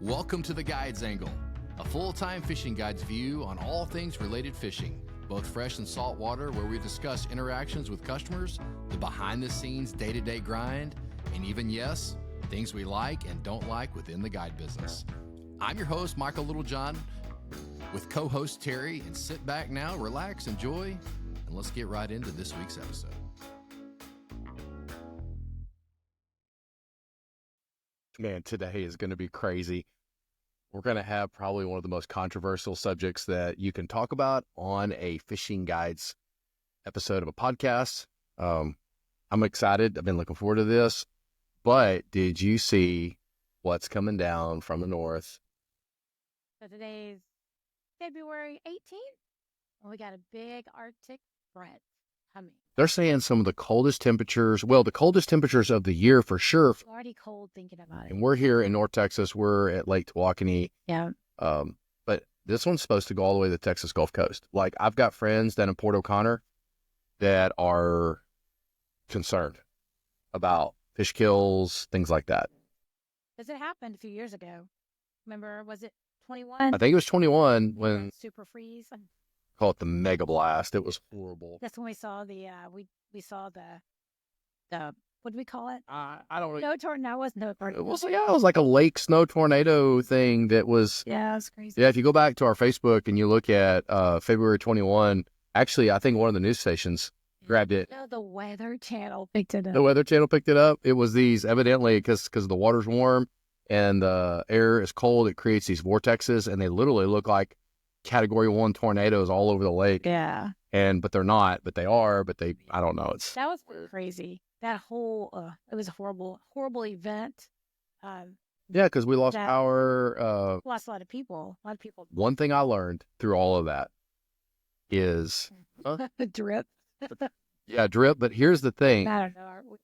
Welcome to the Guides Angle, a full-time fishing guide's view on all things related fishing, both fresh and salt water, where we discuss interactions with customers, the behind-the-scenes day-to-day grind, and even, yes, things we like and don't like within the guide business. I'm your host, Michael Littlejohn, with co-host Terry, and sit back now, relax, enjoy, and let's get right into this week's episode. Man, today is going to be crazy. We're going to have probably one of the most controversial subjects that you can talk about on a fishing guides episode of a podcast. I'm excited. I've been looking forward to this. But did you see what's coming down from the north? So today's February 18th, and we got a big Arctic front coming. They're saying some of the coldest temperatures, the coldest temperatures of the year for sure. It's already cold thinking about it. And we're here in North Texas. We're at Lake Tawakoni. Yeah. But this one's supposed to go all the way to the Texas Gulf Coast. Like, I've got friends down in Port O'Connor that are concerned about fish kills, things like that. Because it happened a few years ago. Remember, was it 21? I think it was 21 when super freeze. call it the mega blast. It was horrible. That's when we saw the we saw the what do we call it? I don't know. No tornado. No, it wasn't no tornado. It was like a lake snow tornado thing that was. Yeah, it was crazy. Yeah, if you go back to our Facebook and you look at February 21, actually, I think one of the news stations grabbed it. No, the Weather Channel picked it up. The Weather Channel picked it up. It was these, evidently, because the water's warm and the air is cold, it creates these vortexes, and they literally look like Category 1 tornadoes all over the lake. Yeah. But they're not, but they are, I don't know. That was crazy. That whole, it was a horrible event. Yeah, because we lost power. Lost a lot of people. One thing I learned through all of that is... drip. Yeah, drip, but here's the thing. I don't know.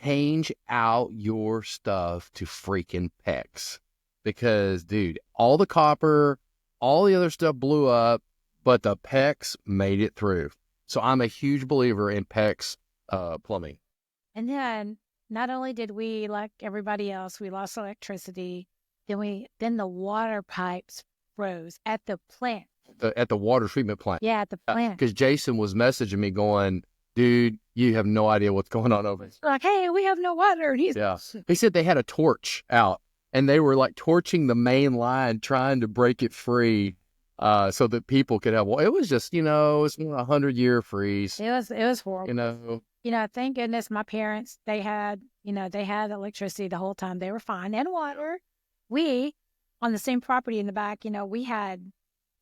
Change out your stuff to freaking PEX. Because, dude, all the copper... all the other stuff blew up, but the PEX made it through. So I'm a huge believer in PEX plumbing. And then not only did we, like everybody else, we lost electricity, then the water pipes froze at the plant. At the water treatment plant. Yeah, at the plant. Because Jason was messaging me going, dude, you have no idea what's going on over there. Like, hey, we have no water. And he said they had a torch out. And they were like torching the main line, trying to break it free so that people could have water. It was just, it was a 100-year freeze. It was horrible. Thank goodness my parents, they had electricity the whole time. They were fine. And water. We, on the same property in the back, we had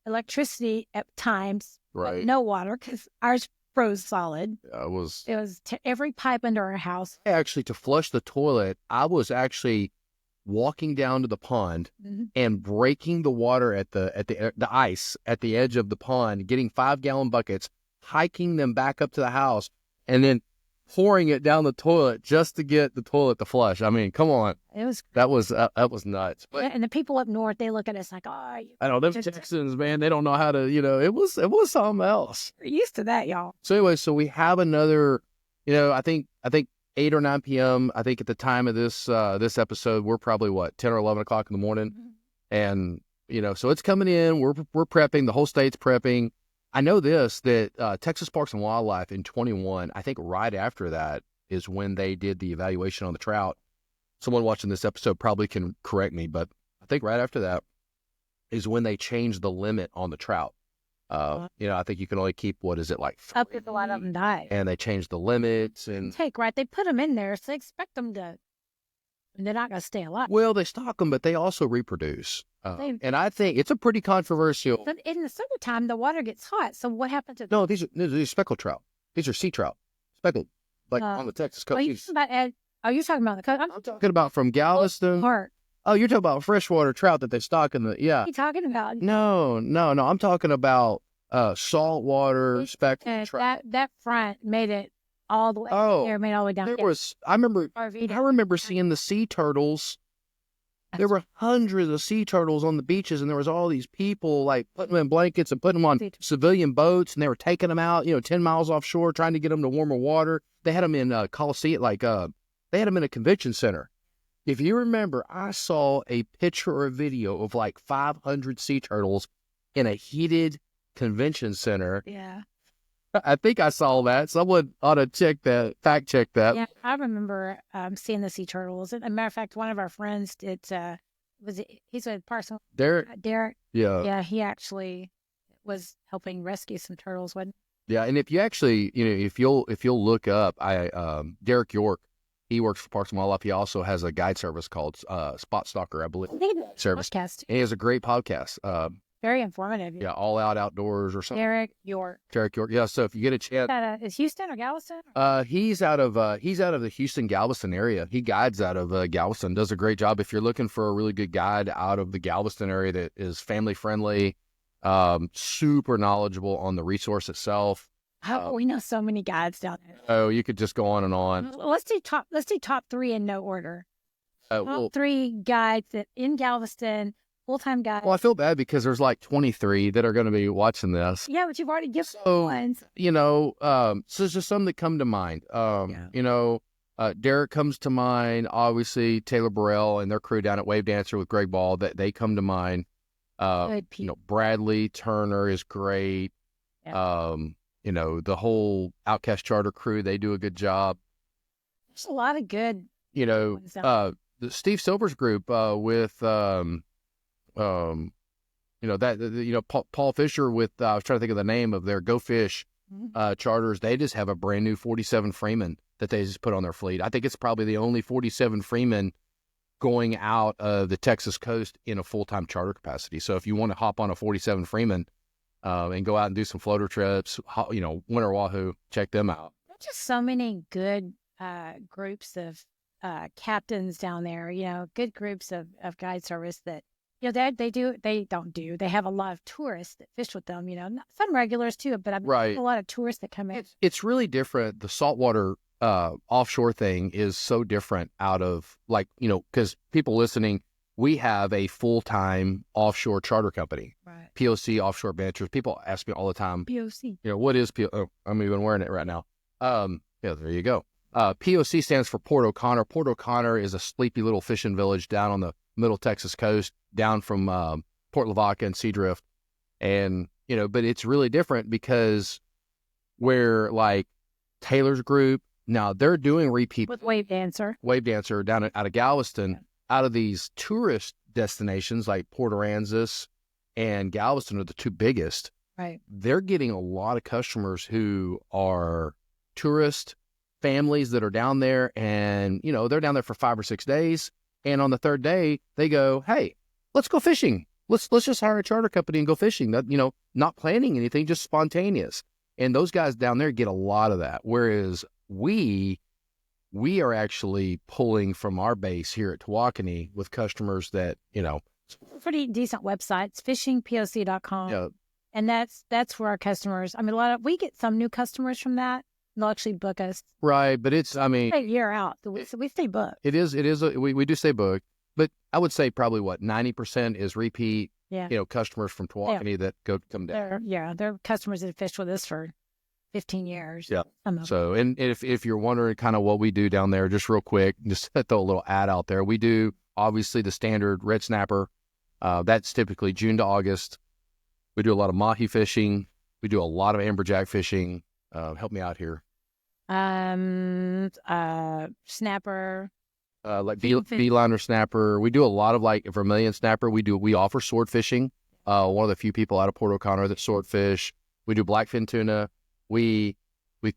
electricity at times, right? But no water because ours froze solid. It was every pipe under our house. Actually, to flush the toilet, I was actually walking down to the pond and breaking the water at the ice at the edge of the pond, getting 5-gallon buckets, hiking them back up to the house, and then pouring it down the toilet just to get the toilet to flush. I mean, come on. That was nuts. But, and the people up north, they look at us like, I know, them Texans, man, they don't know how to, it was something else. We're used to that, y'all. So anyway, so we have another, I think 8 or 9 p.m. I think at the time of this episode, we're probably 10 or 11 o'clock in the morning. And, so it's coming in, we're prepping, the whole state's prepping. I know that Texas Parks and Wildlife in 21, I think right after that is when they did the evaluation on the trout. Someone watching this episode probably can correct me, but I think right after that is when they changed the limit on the trout. I think you can only keep, what is it, like 3? Up if a lot of them die. And they changed the limits. And they put them in there, so they expect them to, and they're not going to stay alive. Well, they stock them, but they also reproduce. And I think it's a pretty controversial. But in the summertime, the water gets hot, so what happens to them? No, these are speckled trout. These are sea trout. Speckled, on the Texas coast. Are you talking about the coast? I'm talking about from Galveston. Oh, you're talking about freshwater trout that they stock in the, yeah. What are you talking about? No. I'm talking about saltwater speckled trout. That front made it all the way there, made all the way down. I remember seeing the sea turtles. There were hundreds of sea turtles on the beaches, and there was all these people like putting them in blankets and putting them on civilian boats, and they were taking them out, 10 miles offshore, trying to get them to warmer water. They had them in Coliseum, they had them in a convention center. If you remember, I saw a picture or a video of like 500 sea turtles in a heated convention center. Yeah. I think I saw that. Someone ought to fact check that. Yeah, I remember seeing the sea turtles. As a matter of fact, one of our friends he's a parson. Derek. Yeah. Yeah, he actually was helping rescue some turtles. Yeah, and if you actually, if you'll look up, Derek York, he works for Parks and Wildlife. He also has a guide service called Spot Stalker, I believe. Service. Podcast. And he has a great podcast. Very informative. Yeah, All Out Outdoors or something. Derek York. Yeah, so if you get a chance, Is Houston or Galveston? he's out of the Houston Galveston area. He guides out of Galveston. Does a great job. If you're looking for a really good guide out of the Galveston area that is family friendly, super knowledgeable on the resource itself. We know so many guides down there. Oh, you could just go on and on. Let's do top three in no order. Top three guides that in Galveston, full-time guides. Well, I feel bad because there's like 23 that are going to be watching this. Yeah, but you've already given ones. So there's just some that come to mind. Derek comes to mind. Obviously, Taylor Burrell and their crew down at Wave Dancer with Greg Ball, that they come to mind. Bradley Turner is great. Yeah. The whole Outcast Charter crew, they do a good job. There's a lot of good. The Steve Silver's group with Paul Fisher with I was trying to think of the name of their Go Fish charters. They just have a brand new 47 Freeman that they just put on their fleet. I think it's probably the only 47 Freeman going out of the Texas coast in a full-time charter capacity. So if you want to hop on a 47 Freeman and go out and do some floater trips, Winter Wahoo, check them out. There's just so many good groups of captains down there, good groups of guide service that, they have a lot of tourists that fish with them, some regulars too, but a lot of tourists that come in. It's really different. The saltwater offshore thing is so different out of because people listening, we have a full-time offshore charter company, right? POC Offshore Ventures. People ask me all the time, POC. What is POC? Oh, I'm even wearing it right now. There you go. POC stands for Port O'Connor. Port O'Connor is a sleepy little fishing village down on the middle Texas coast, down from Port Lavaca and Seadrift. And, but it's really different because where like Taylor's group, now they're doing repeat with Wave Dancer down out of Galveston. Yeah. Out of these tourist destinations like Port Aransas and Galveston are the two biggest. Right. They're getting a lot of customers who are tourist families that are down there, and they're down there for 5 or 6 days, and on the third day they go, "Hey, let's go fishing. Let's just hire a charter company and go fishing." That not planning anything, just spontaneous. And those guys down there get a lot of that. Whereas we are actually pulling from our base here at Tawakoni with customers that, pretty decent websites, fishingpoc.com. Yeah. And that's where our customers, we get some new customers from that. They'll actually book us. Right. But it's, a year out. So we stay booked. It is, we do stay booked, but I would say probably 90% is repeat, customers from Tawakoni that come down. They're customers that have fished with us for 15 years. Yeah. So, and if you're wondering kind of what we do down there, just real quick, just throw a little ad out there. We do obviously the standard red snapper. That's typically June to August. We do a lot of mahi fishing. We do a lot of amberjack fishing. Help me out here. Snapper. Like beeliner snapper. We do a lot of like vermilion snapper. We offer sword fishing. One of the few people out of Port O'Connor that sword fish. We do blackfin tuna. We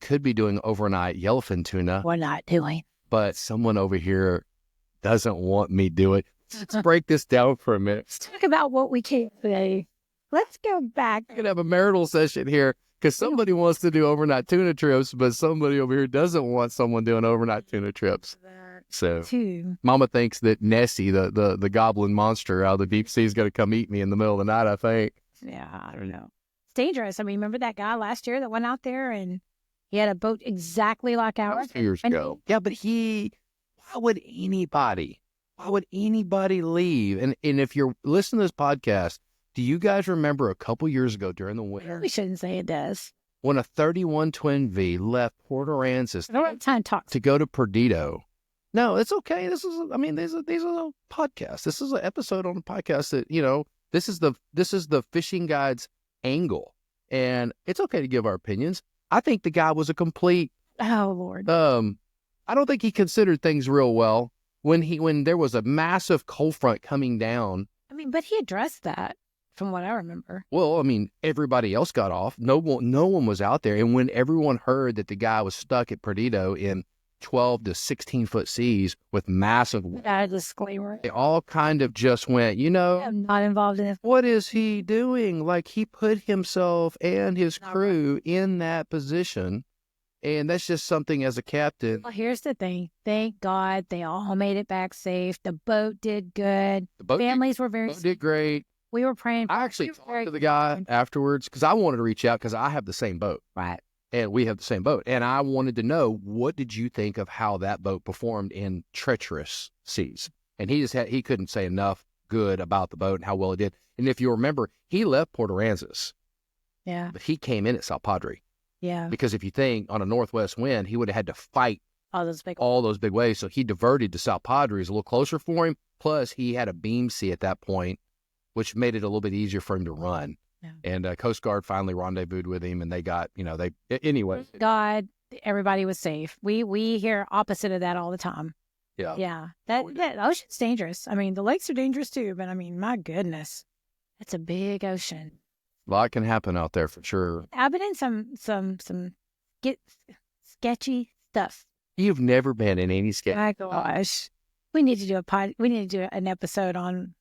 could be doing overnight yellowfin tuna. We're not doing. But someone over here doesn't want me to do it. Let's break this down for a minute. Let's talk about what we can't say. Let's go back. We're going to have a marital session here because somebody wants to do overnight tuna trips, but somebody over here doesn't want someone doing overnight tuna trips. So Mama thinks that Nessie, the goblin monster out of the deep sea, is going to come eat me in the middle of the night, I think. Yeah, I don't know. Dangerous. Remember that guy last year that went out there and he had a boat exactly like ours? 2 years ago. Yeah, but why would anybody leave? And if you're listening to this podcast, do you guys remember a couple years ago during the winter? We shouldn't say it does. When a 31 Twin V left Port Aransas I don't have time to talk to go to Perdido No, it's okay. These are podcasts. This is an episode on a podcast that, you know, this is the fishing guide's angle. And it's okay to give our opinions. I think the guy was a complete, Oh, Lord. I don't think he considered things real well when there was a massive cold front coming down. I mean, but he addressed that from what I remember. Well, I mean, everybody else got off. No one was out there. And when everyone heard that the guy was stuck at Perdido in 12 to 16 foot seas with massive, That disclaimer. they all kind of just went, you know, I'm not involved in it. what is he doing? Like, he put himself and his crew in that position. And that's just something as a captain. Well, here's the thing. Thank God they all made it back safe. The boat did good. The boat Families were very did great. We were praying. I actually talked to the guy afterwards because I wanted to reach out because I have the same boat. Right. And we have the same boat. And I wanted to know, what did you think of how that boat performed in treacherous seas? And he couldn't say enough good about the boat and how well it did. And if you remember, he left Port Aransas. Yeah. But he came in at South Padre. Yeah. Because if you think on a northwest wind, he would have had to fight all those big waves. So he diverted to South Padre, is a little closer for him. Plus, he had a beam sea at that point, which made it a little bit easier for him to run. Yeah. And Coast Guard finally rendezvoused with him, and they got, anyway. God, everybody was safe. We hear opposite of that all the time. Yeah. Yeah. That ocean's dangerous. I mean, the lakes are dangerous too, but I mean, my goodness, it's a big ocean. A lot can happen out there for sure. I've been in some sketchy stuff. You've never been in any sketchy. My gosh, we need to do an episode on.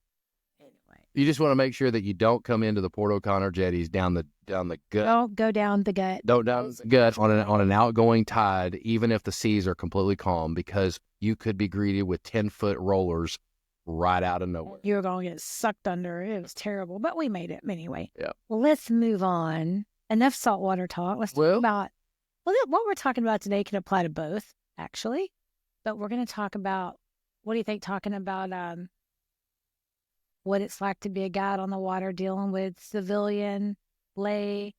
Anyway, you just want to make sure that you don't come into the Port O'Connor jetties down the gut. Don't go down the gut. Don't down the gut on an outgoing tide, even if the seas are completely calm, because you could be greeted with 10-foot rollers right out of nowhere. You were going to get sucked under. It was terrible, but we made it anyway. Yeah. Well, let's move on. Enough saltwater talk. Let's talk about, what we're talking about today can apply to both, actually. But we're going to talk about, what do you think, talking about what it's like to be a guide on the water, dealing with civilian, lay,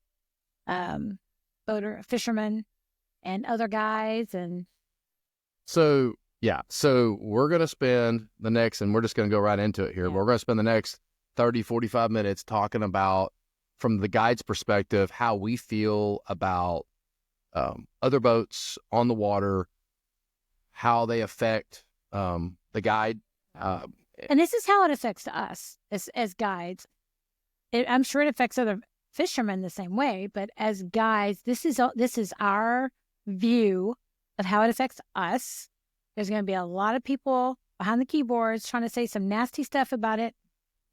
boater, fishermen, and other guys. And so, yeah. So we're going to spend the next, and we're just going to go right into it here. Yeah. We're going to spend the next 30, 45 minutes talking about, from the guide's perspective, how we feel about other boats on the water, how they affect the guide. And this is how it affects us as guides. I'm sure it affects other fishermen the same way, but as guides, this is our view of how it affects us. There's going to be a lot of people behind the keyboards trying to say some nasty stuff about it,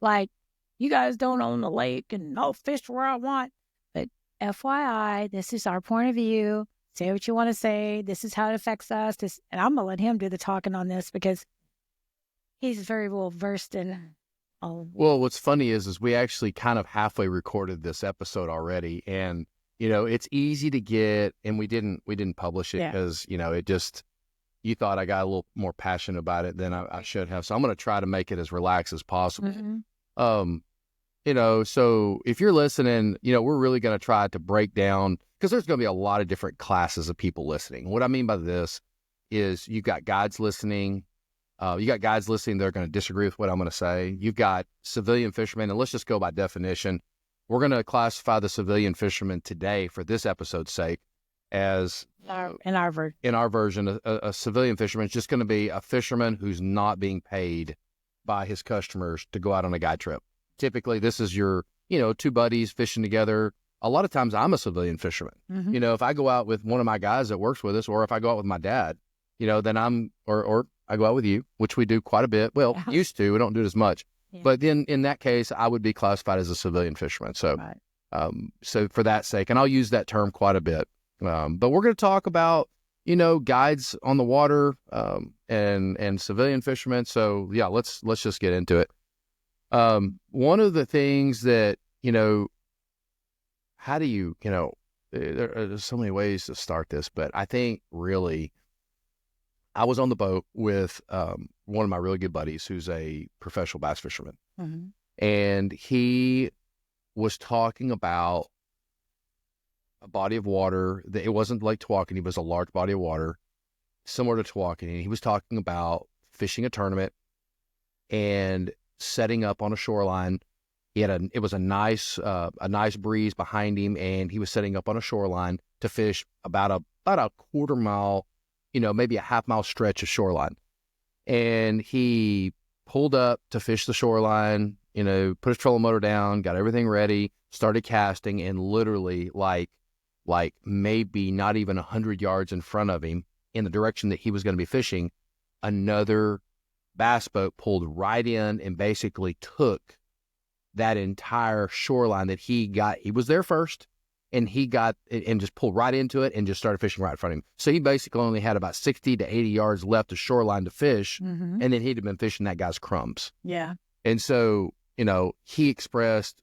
like, you guys don't own the lake and I'll fish where I want. But FYI, this is our point of view. Say what you want to say. This is how it affects us. And I'm going to let him do the talking on this because he's very well versed in all. Well, what's funny is we actually kind of halfway recorded this episode already. And, it's easy to get, and we didn't publish it because, it just, you thought I got a little more passionate about it than I should have. So I'm going to try to make it as relaxed as possible. Mm-hmm. So if you're listening, we're really going to try to break down, because there's going to be a lot of different classes of people listening. What I mean by this is you've got guides listening. You got guides listening that are going to disagree with what I'm going to say. You've got civilian fishermen, and let's just go by definition. We're going to classify the civilian fishermen today, for this episode's sake, as in our version, a civilian fisherman is just going to be a fisherman who's not being paid by his customers to go out on a guide trip. Typically, this is your, two buddies fishing together. A lot of times I'm a civilian fisherman. Mm-hmm. If I go out with one of my guys that works with us, or if I go out with my dad, then or I go out with you, which we do quite a bit. Well, used to, we don't do it as much. Yeah. But then in that case, I would be classified as a civilian fisherman. So, so for that sake, and I'll use that term quite a bit. But we're going to talk about, guides on the water, and civilian fishermen. So yeah, let's just get into it. One of the things that, how do you, there's so many ways to start this, but I think really I was on the boat with, one of my really good buddies who's a professional bass fisherman. Mm-hmm. And he was talking about a body of water that, it wasn't Lake Tawakoni, it was a large body of water. similar to Tawakoni. He was talking about fishing a tournament and setting up on a shoreline. It was a nice breeze behind him, and he was setting up on a shoreline to fish about a quarter mile, maybe a half mile stretch of shoreline. And he pulled up to fish the shoreline, put his trolling motor down, got everything ready, started casting, and literally like maybe not even 100 yards in front of him in the direction that he was going to be fishing, another bass boat pulled right in and basically took that entire shoreline that he was there first, and he got and just pulled right into it and just started fishing right in front of him. So he basically only had about 60 to 80 yards left of shoreline to fish, and then he'd have been fishing that guy's crumbs. Yeah. And so, he expressed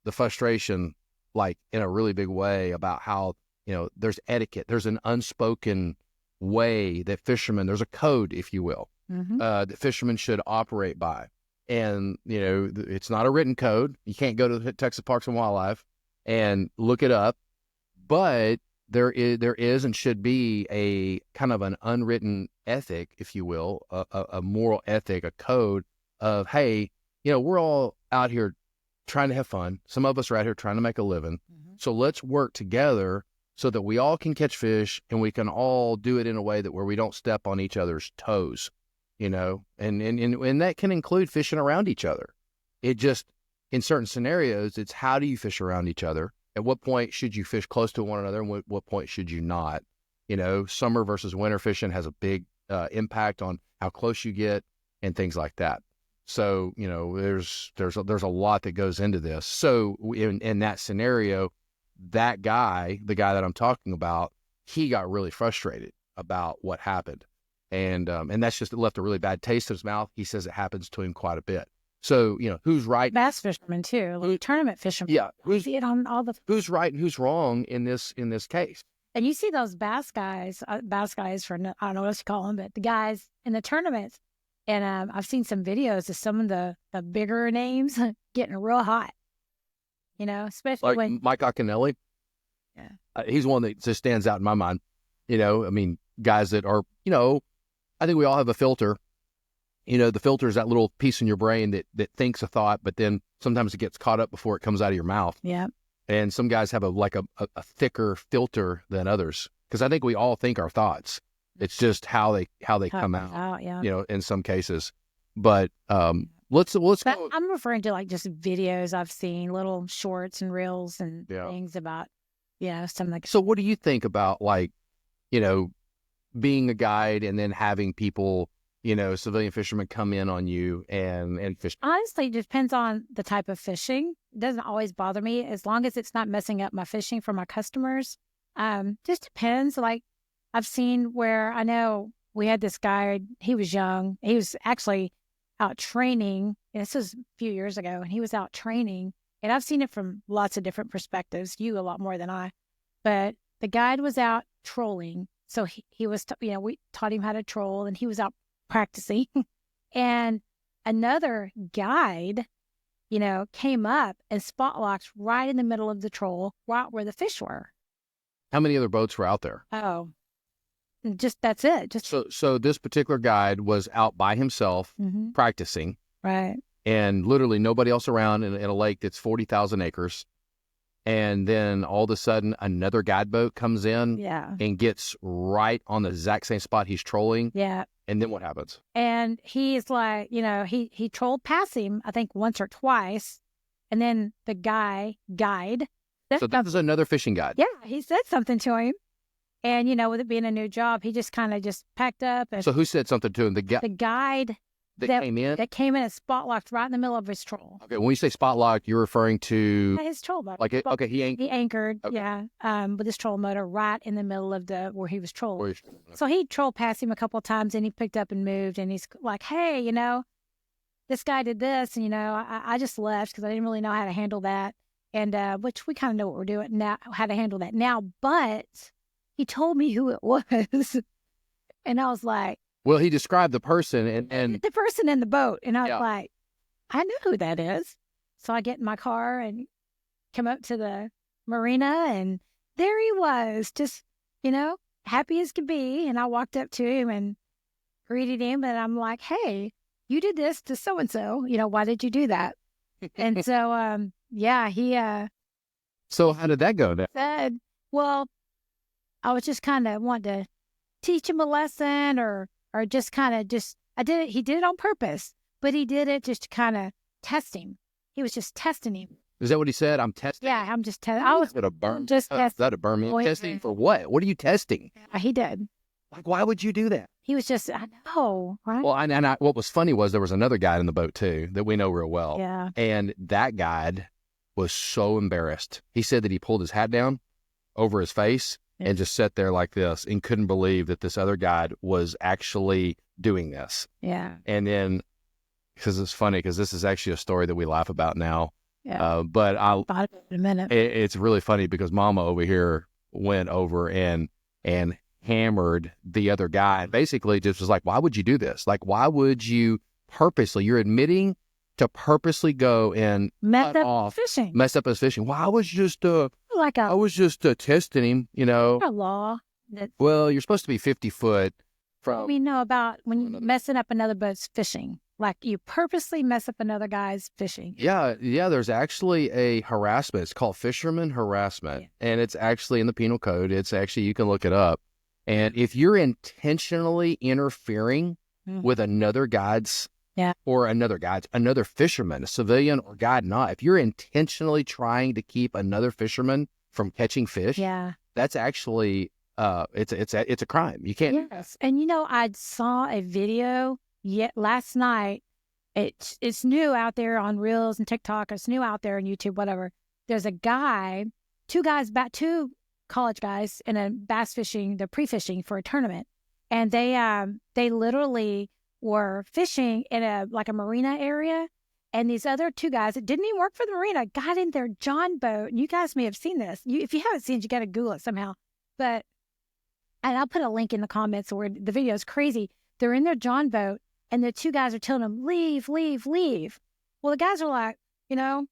the frustration like in a really big way about how, there's etiquette. There's an unspoken way that fishermen, there's a code, if you will, that fishermen should operate by. And, it's not a written code. You can't go to the Texas Parks and Wildlife and look it up, but there is and should be a kind of an unwritten ethic, if you will, a moral ethic, a code of, hey, we're all out here trying to have fun. Some of us are out here trying to make a living. So let's work together so that we all can catch fish, and we can all do it in a way that where we don't step on each other's toes, and that can include fishing around each other. It just, in certain scenarios, it's how do you fish around each other? At what point should you fish close to one another, and what point should you not? Summer versus winter fishing has a big impact on how close you get and things like that. So, there's a lot that goes into this. So in that scenario, that guy, the guy that I'm talking about, he got really frustrated about what happened. And that's just, it left a really bad taste in his mouth. He says it happens to him quite a bit. So, who's right? Bass fishermen too, like tournament fishermen. Yeah. You see it on all the... Who's right and who's wrong in this case? And you see those bass guys for, I don't know what you call them, but the guys in the tournaments. And I've seen some videos of some of the bigger names getting real hot, especially like when... Mike Akinelli. Yeah. He's one that just stands out in my mind. Guys that are, I think we all have a filter. The filter is that little piece in your brain that thinks a thought, but then sometimes it gets caught up before it comes out of your mouth. Yeah. And some guys have a thicker filter than others, because I think we all think our thoughts. It's just how they come out, yeah. In some cases. But let's go. I'm referring to like just videos I've seen, little shorts and reels and things about, some like... So what do you think about, like, being a guide and then having people, civilian fishermen come in on you and fish? Honestly, it depends on the type of fishing. It doesn't always bother me as long as it's not messing up my fishing for my customers. Just depends. Like, I've seen where, I know we had this guy, he was young. He was actually out training. And this was a few years ago, and he was out training. And I've seen it from lots of different perspectives, you a lot more than I. But the guide was out trolling. So he was, we taught him how to troll, and he was out practicing. And another guide, came up and spot locked right in the middle of the troll, right where the fish were. How many other boats were out there? Oh, just that's it. Just so this particular guide was out by himself practicing, right? And literally nobody else around in a lake that's 40,000 acres. And then all of a sudden, another guide boat comes in and gets right on the exact same spot he's trolling. Yeah. And then what happens? And he's like, he trolled past him, I think once or twice. And then the guide. So that was another fishing guide. Yeah. He said something to him. And, with it being a new job, he just kind of just packed up. And so who said something to him? The guide that came in? That came in and spot locked right in the middle of his troll. Okay, when you say spot locked, you're referring to... His troll motor. Okay, he anchored, okay. With his troll motor right in the middle of where he was trolling. So he trolled past him a couple of times, and he picked up and moved, and he's like, hey, this guy did this, and, I just left because I didn't really know how to handle that, and which we kind of know what we're doing now, how to handle that now, but he told me who it was, and I was like... Well, he described the person and the person in the boat. And I was like, I know who that is. So I get in my car and come up to the marina, and there he was, just, happy as could be. And I walked up to him and greeted him. And I'm like, hey, you did this to so-and-so. Why did you do that? And so, he So how did that go then? said, well, I was just kind of wanting to teach him a lesson or just kind of I did it. He did it on purpose, but he did it just to kind of test him. He was just testing him. Is that what he said? I'm testing. Yeah, I'm just testing. I was gonna burn. just testing. That'd burn me. Oh, yeah. Testing for what? What are you testing? He did. Like, why would you do that? He was just, I know, right? Well, and what was funny was there was another guy in the boat too that we know real well. Yeah. And that guy was so embarrassed. He said that he pulled his hat down over his face and just sat there like this and couldn't believe that this other guy was actually doing this. Yeah. And then, because it's funny, because this is actually a story that we laugh about now. Yeah. But About it in a minute. it's really funny because Mama over here went over and hammered the other guy and basically just was like, why would you do this? Like, why would you you're admitting to purposely go and mess up his fishing. Well, I was just testing him, A law. Well, you're supposed to be 50 foot from. We know about when you're messing up another boat's fishing. Like you purposely mess up another guy's fishing. Yeah. There's actually a harassment. It's called fisherman harassment, and it's actually in the penal code. It's actually, you can look it up. And if you're intentionally interfering with another guide's, or another fisherman, a civilian or guide not, if you're intentionally trying to keep another fisherman from catching fish, that's actually it's a crime. You can't. Yes, and I saw a video last night. It's new out there on Reels and TikTok. It's new out there on YouTube. Whatever. There's a guy, two college guys in a bass fishing. They're pre-fishing for a tournament, and they literally were fishing in a marina area, and these other two guys that didn't even work for the marina got in their John boat. And you guys may have seen this. If you haven't seen it, you got to Google it somehow. And I'll put a link in the comments where the video is crazy. They're in their John boat, and the two guys are telling them, leave, leave, leave. Well, the guys are like, we're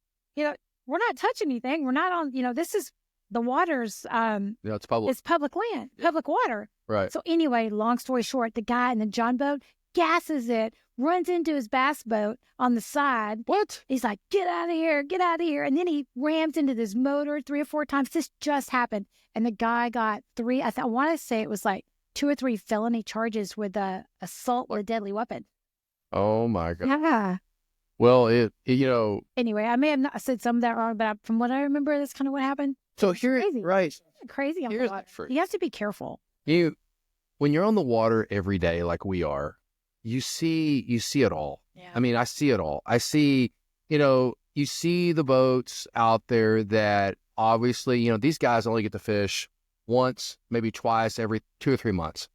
not touching anything. We're not on, this is the water's, it's public. It's public land, public water. Right. So anyway, long story short, the guy in the John boat gasses it, runs into his bass boat on the side. What? He's like, get out of here, get out of here. And then he rams into this motor 3 or 4 times. This just happened. And the guy got 3, I want to say it was like 2 or 3 felony charges with assault with a deadly weapon. Oh my God. Yeah. Well, Anyway, I may have not said some of that wrong, but from what I remember, that's kind of what happened. So here, right. Crazy on the water. You have to be careful. When you're on the water every day, like we are, you see it all. Yeah. I mean, I see it all. I see, you see the boats out there that obviously, these guys only get to fish once, maybe twice every 2 or 3 months,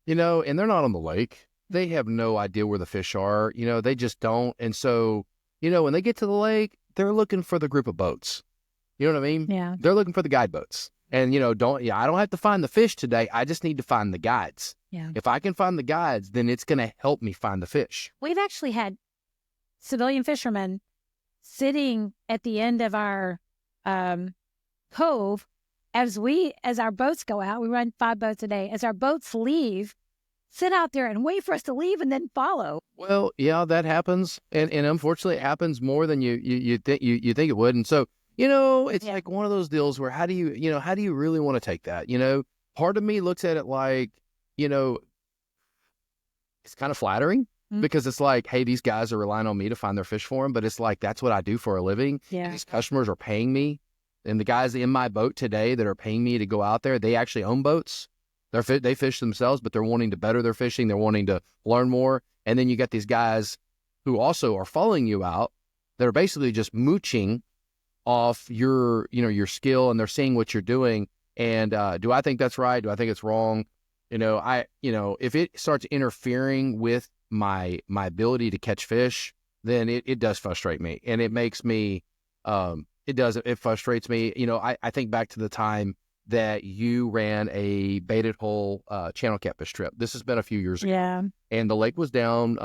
and they're not on the lake. They have no idea where the fish are, they just don't. And so, when they get to the lake, they're looking for the group of boats. You know what I mean? Yeah. They're looking for the guide boats. And, I don't have to find the fish today. I just need to find the guides. Yeah. If I can find the guides, then it's going to help me find the fish. We've actually had civilian fishermen sitting at the end of our cove as our boats go out. We run 5 boats a day. As our boats leave, sit out there and wait for us to leave and then follow. Well, yeah, that happens. And unfortunately, it happens more than you think it would. And so, it's like one of those deals where how do you really want to take that? Part of me looks at it like, it's kind of flattering because it's like, hey, these guys are relying on me to find their fish for them. But it's like, that's what I do for a living. Yeah. These customers are paying me. And the guys in my boat today that are paying me to go out there, they actually own boats. They fish themselves, but they're wanting to better their fishing. They're wanting to learn more. And then you got these guys who also are following you out that are basically just mooching off your skill, and they're seeing what you're doing. And do I think that's right? Do I think it's wrong? If it starts interfering with my ability to catch fish, then it does frustrate me, and it makes me it frustrates me. I think back to the time that you ran a baited hole channel catfish trip. This has been a few years ago. Yeah. And the lake was down.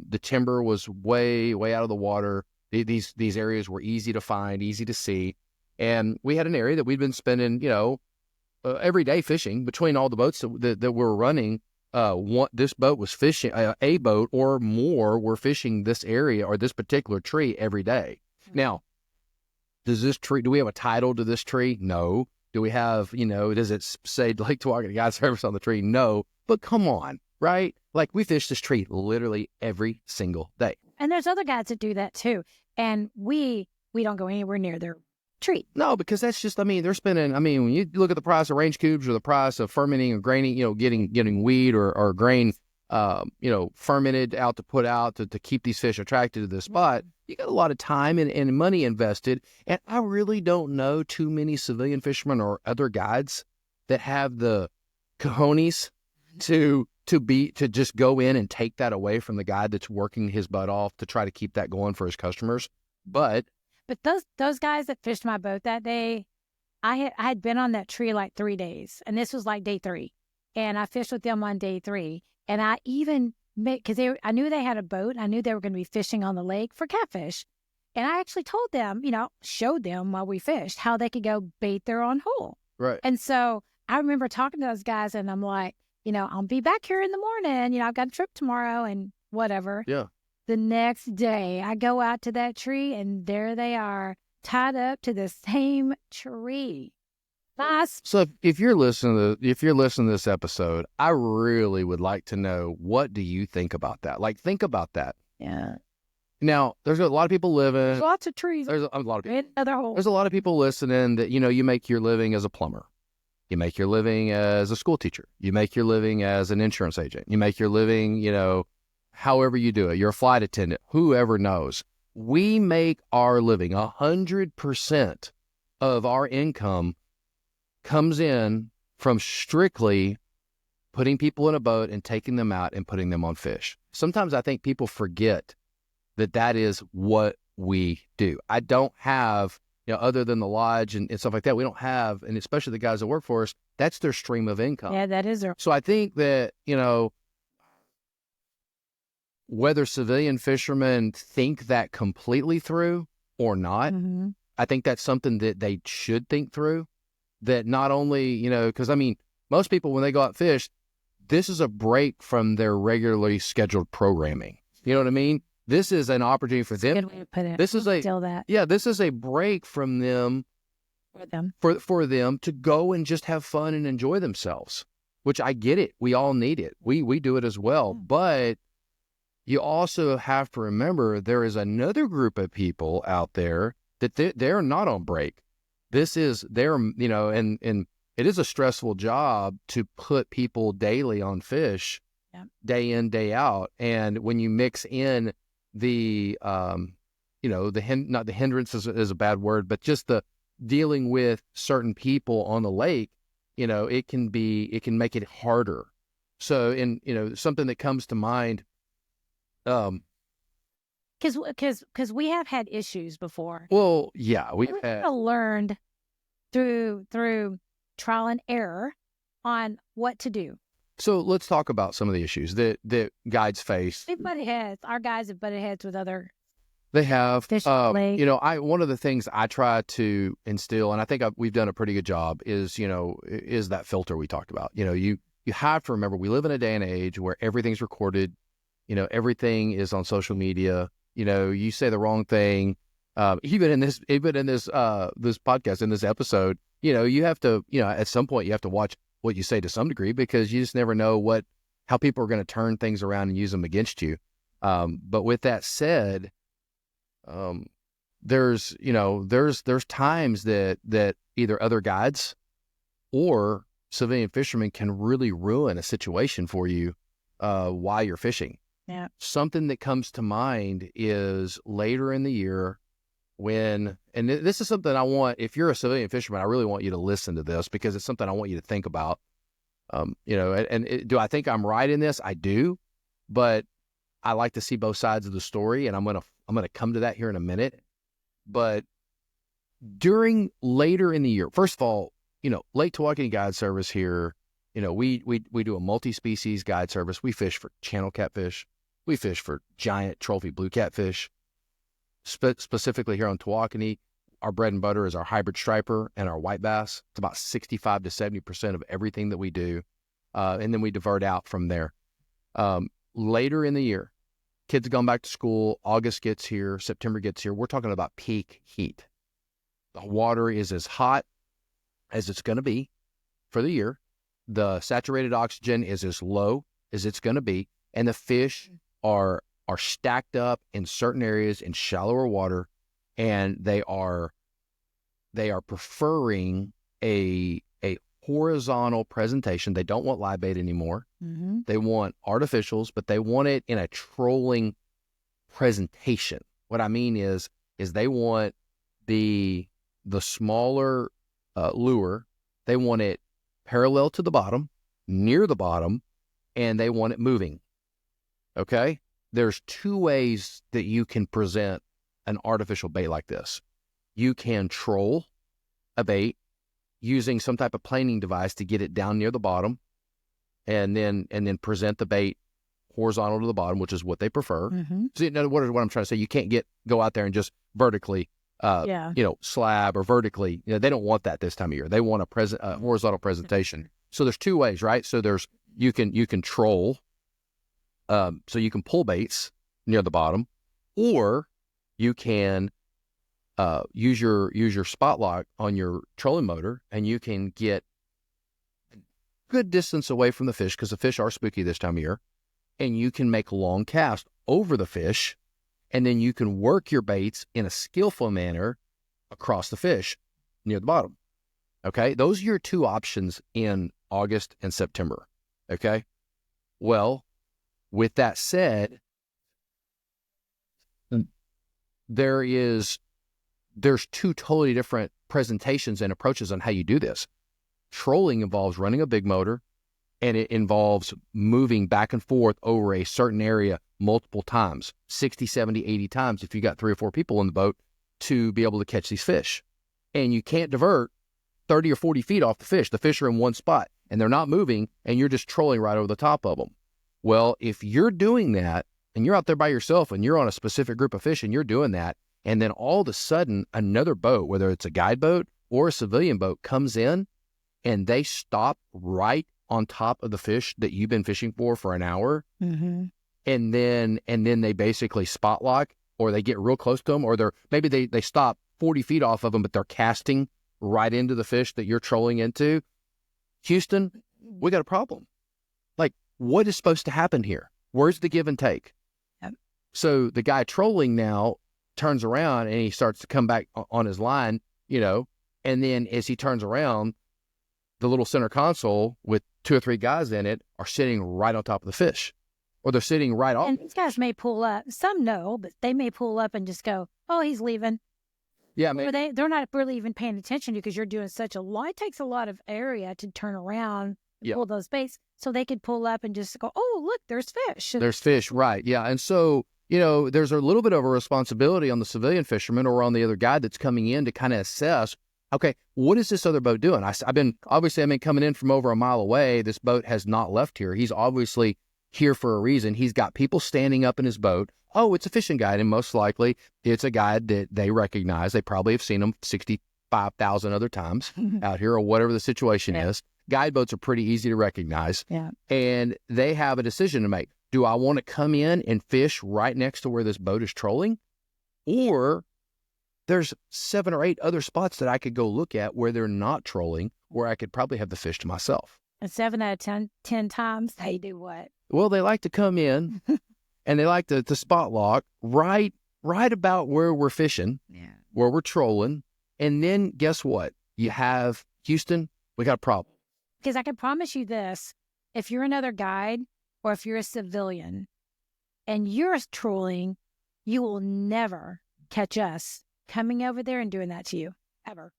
The timber was way, way out of the water. These areas were easy to find, easy to see. And we had an area that we'd been spending, every day fishing between all the boats that we're running. This boat was fishing, a boat or more were fishing this area or this particular tree every day. Now, do we have a title to this tree? No. Do we have, does it say Lake Tawakoni Guide Service on the tree? No. But come on, right? Like, we fish this tree literally every single day. And there's other guys that do that too. And we don't go anywhere near their tree. No, because that's just, they're spending, when you look at the price of range cubes or the price of fermenting or graining, getting weed or grain, fermented out to put out to keep these fish attracted to the spot, you got a lot of time and money invested. And I really don't know too many civilian fishermen or other guides that have the cojones to just go in and take that away from the guide that's working his butt off to try to keep that going for his customers. But those guys that fished my boat that day, I had been on that tree like 3 days, and this was like day 3, and I fished with them on day 3, and I even because I knew they had a boat, I knew they were going to be fishing on the lake for catfish, and I actually told them, showed them while we fished how they could go bait their own hole. Right. And so I remember talking to those guys, and I'm like, I'll be back here in the morning. I've got a trip tomorrow and whatever. Yeah. The next day, I go out to that tree, and there they are, tied up to the same tree. Nice. So if you're listening to this episode, I really would like to know, what do you think about that? Like, think about that. Yeah. Now, there's a lot of people living. There's lots of trees. There's a lot of people. Another hole. There's a lot of people listening that, you make your living as a plumber. You make your living as a school teacher. You make your living as an insurance agent. You make your living, however you do it. You're a flight attendant, whoever knows. We make our living. 100% of our income comes in from strictly putting people in a boat and taking them out and putting them on fish. Sometimes I think people forget that is what we do. I don't have, other than the lodge and stuff like that, we don't have, and especially the guys that work for us, that's their stream of income. Yeah, that is. So I think that, whether civilian fishermen think that completely through or not, I think that's something that they should think through. That not only, because most people, when they go out fish, this is a break from their regularly scheduled programming. You know what I mean? This is an opportunity for them. Good way to put it. This is this is a break from them for them to go and just have fun and enjoy themselves, which I get it. We all need it. We do it as well. But you also have to remember there is another group of people out there that they're not on break. This is and it is a stressful job to put people daily on fish, day in, day out. And when you mix in the, not the hindrance is a bad word, but just the dealing with certain people on the lake, it can make it harder. So, something that comes to mind, because we have had issues before. Well, yeah, we've learned through trial and error on what to do. So let's talk about some of the issues that guides face. They've butted heads. Our guys have butted heads with other. They have. Fish one of the things I try to instill, and I think we've done a pretty good job, is that filter we talked about. You have to remember, we live in a day and age where everything's recorded. Everything is on social media. You say the wrong thing, even in this podcast, in this episode, you have to, at some point you have to watch what you say to some degree, because you just never know how people are going to turn things around and use them against you. But with that said, there's times that either other guides or civilian fishermen can really ruin a situation for you, while you're fishing. Yeah. Something that comes to mind is later in the year and this is something I want, if you're a civilian fisherman, I really want you to listen to this, because it's something I want you to think about. Do I think I'm right in this? I do, but I like to see both sides of the story, and I'm going to come to that here in a minute. But later in the year, first of all, Lake Tawakoni Guide Service here, we do a multi-species guide service. We fish for channel catfish. We fish for giant trophy blue catfish. Specifically here on Tawakoni, our bread and butter is our hybrid striper and our white bass. It's about 65 to 70% of everything that we do. And then we divert out from there. Later in the year, kids have gone back to school. August gets here. September gets here. We're talking about peak heat. The water is as hot as it's going to be for the year. The saturated oxygen is as low as it's going to be. And the fish are stacked up in certain areas in shallower water. And they are preferring a horizontal presentation. They don't want live bait anymore. Mm-hmm. They want artificials, but they want it in a trolling presentation. What I mean is they want the smaller lure. They want it parallel to the bottom, near the bottom, and they want it moving. Okay? There's two ways that you can present an artificial bait like this. You can troll a bait using some type of planing device to get it down near the bottom, and then present the bait horizontal to the bottom, which is what they prefer. Mm-hmm. So you know what I'm trying to say. You can't go out there and just vertically, slab or vertically. They don't want that this time of year. They want a horizontal presentation. So there's two ways, right? So there's you can troll, so you can pull baits near the bottom, or you can use your spot lock on your trolling motor, and you can get a good distance away from the fish, because the fish are spooky this time of year, and you can make long casts over the fish, and then you can work your baits in a skillful manner across the fish near the bottom. Okay? Those are your two options in August and September. Okay? Well, with that said, there's two totally different presentations and approaches on how you do this. Trolling involves running a big motor, and it involves moving back and forth over a certain area multiple times, 60, 70, 80 times if you got 3 or 4 people in the boat to be able to catch these fish. And you can't divert 30 or 40 feet off the fish. The fish are in one spot, and they're not moving, and you're just trolling right over the top of them. Well, if you're doing that, and you're out there by yourself, and you're on a specific group of fish, and you're doing that, and then all of a sudden another boat, whether it's a guide boat or a civilian boat, comes in, and they stop right on top of the fish that you've been fishing for an hour, mm-hmm. and then they basically spot lock, or they get real close to them, or maybe they stop 40 feet off of them, but they're casting right into the fish that you're trolling into. Houston, we got a problem. Like, what is supposed to happen here? Where's the give and take? Yep. So the guy trolling now turns around, and he starts to come back on his line, and then as he turns around, the little center console with 2 or 3 guys in it are sitting right on top of the fish, or they're sitting right off. And these guys may pull up. Some know, but they may pull up and just go, "Oh, he's leaving." Yeah, or they're not really even paying attention to you because you're doing such a lot. It takes a lot of area to turn around and pull those baits, so they could pull up and just go, "Oh, look, there's fish." There's fish, right? Yeah, and so there's a little bit of a responsibility on the civilian fisherman or on the other guy that's coming in to kind of assess, okay, what is this other boat doing? I've been coming in from over a mile away. This boat has not left here. He's obviously here for a reason. He's got people standing up in his boat. Oh, it's a fishing guide, and most likely it's a guide that they recognize. They probably have seen him 65,000 other times out here, or whatever the situation is. Guide boats are pretty easy to recognize. Yeah. And they have a decision to make. Do I want to come in and fish right next to where this boat is trolling? Or there's 7 or 8 other spots that I could go look at where they're not trolling, where I could probably have the fish to myself. And 7 out of 10 times, they do what? Well, they like to come in and they like to spot lock right about where we're fishing, where we're trolling. And then guess what? You have, Houston, we got a problem. Because I can promise you this, if you're another guide or if you're a civilian and you're trolling, you will never catch us coming over there and doing that to you, ever.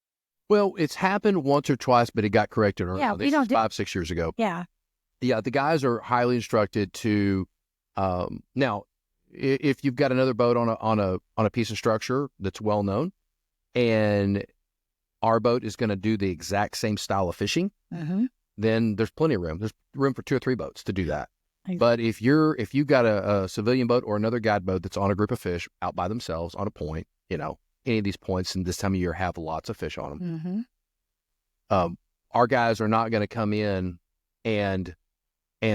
Well, it's happened once or twice, but it got corrected early. Yeah, we don't 5-6 years ago. Yeah. Yeah, the guys are highly instructed to, now, if you've got another boat on a piece of structure that's well known, and our boat is going to do the exact same style of fishing, then there's plenty of room. There's room for 2 or 3 boats to do that. Exactly. But if you've got a civilian boat or another guide boat that's on a group of fish out by themselves on a point, any of these points in this time of year have lots of fish on them. Mm-hmm. Our guys are not going to come in and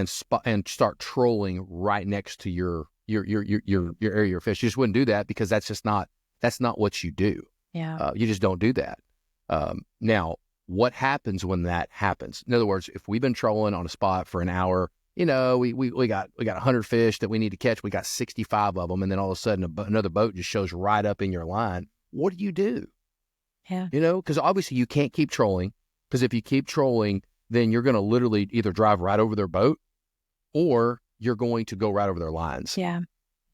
start trolling right next to your area of fish. You just wouldn't do that because that's not what you do. Yeah. You just don't do that. Now, what happens when that happens? In other words, if we've been trolling on a spot for an hour, we got 100 fish that we need to catch. We got 65 of them, and then all of a sudden another boat just shows right up in your line. What do? Yeah. Because obviously you can't keep trolling, because if you keep trolling, then you're going to literally either drive right over their boat or you're going to go right over their lines. Yeah.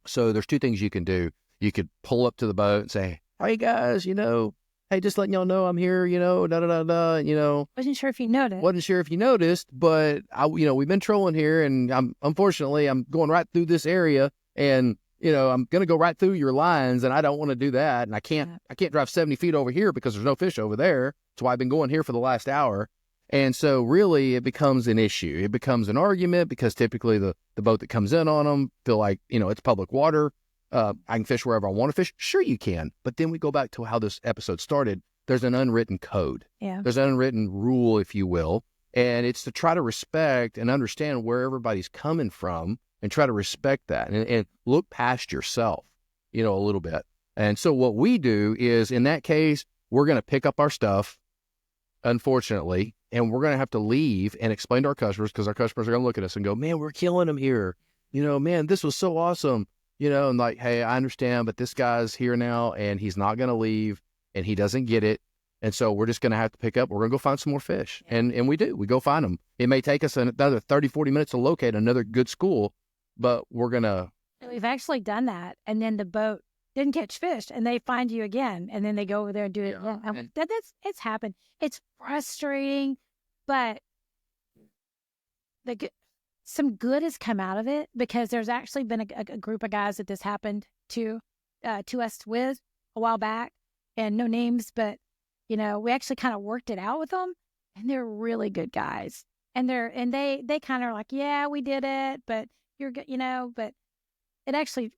So there's two things you can do. You could pull up to the boat and say, hey guys, hey, just letting y'all know I'm here, Wasn't sure if you noticed. Wasn't sure if you noticed, but we've been trolling here, and unfortunately I'm going right through this area, and I'm going to go right through your lines, and I don't want to do that, and I can't drive 70 feet over here because there's no fish over there. That's why I've been going here for the last hour. And so really it becomes an issue. It becomes an argument because typically the boat that comes in on them feel like, it's public water. I can fish wherever I want to fish. Sure you can. But then we go back to how this episode started. There's an unwritten code. Yeah. There's an unwritten rule, if you will. And it's to try to respect and understand where everybody's coming from and try to respect that and look past yourself, a little bit. And so what we do is, in that case, we're going to pick up our stuff, unfortunately, and we're going to have to leave and explain to our customers, because our customers are going to look at us and go, man, we're killing them here. Man, this was so awesome. And like, hey, I understand, but this guy's here now and he's not going to leave and he doesn't get it. And so we're just going to have to pick up. We're going to go find some more fish. Yeah. And we do. We go find them. It may take us another 30, 40 minutes to locate another good school, but we're going to. We've actually done that. And then the boat didn't catch fish and they find you again. And then they go over there and do it again. It's happened. It's frustrating, but some good has come out of it, because there's actually been a group of guys that this happened to us with a while back, and no names, but we actually kind of worked it out with them, and they're really good guys, and they kind of are like, yeah, we did it, but you're good, but it actually,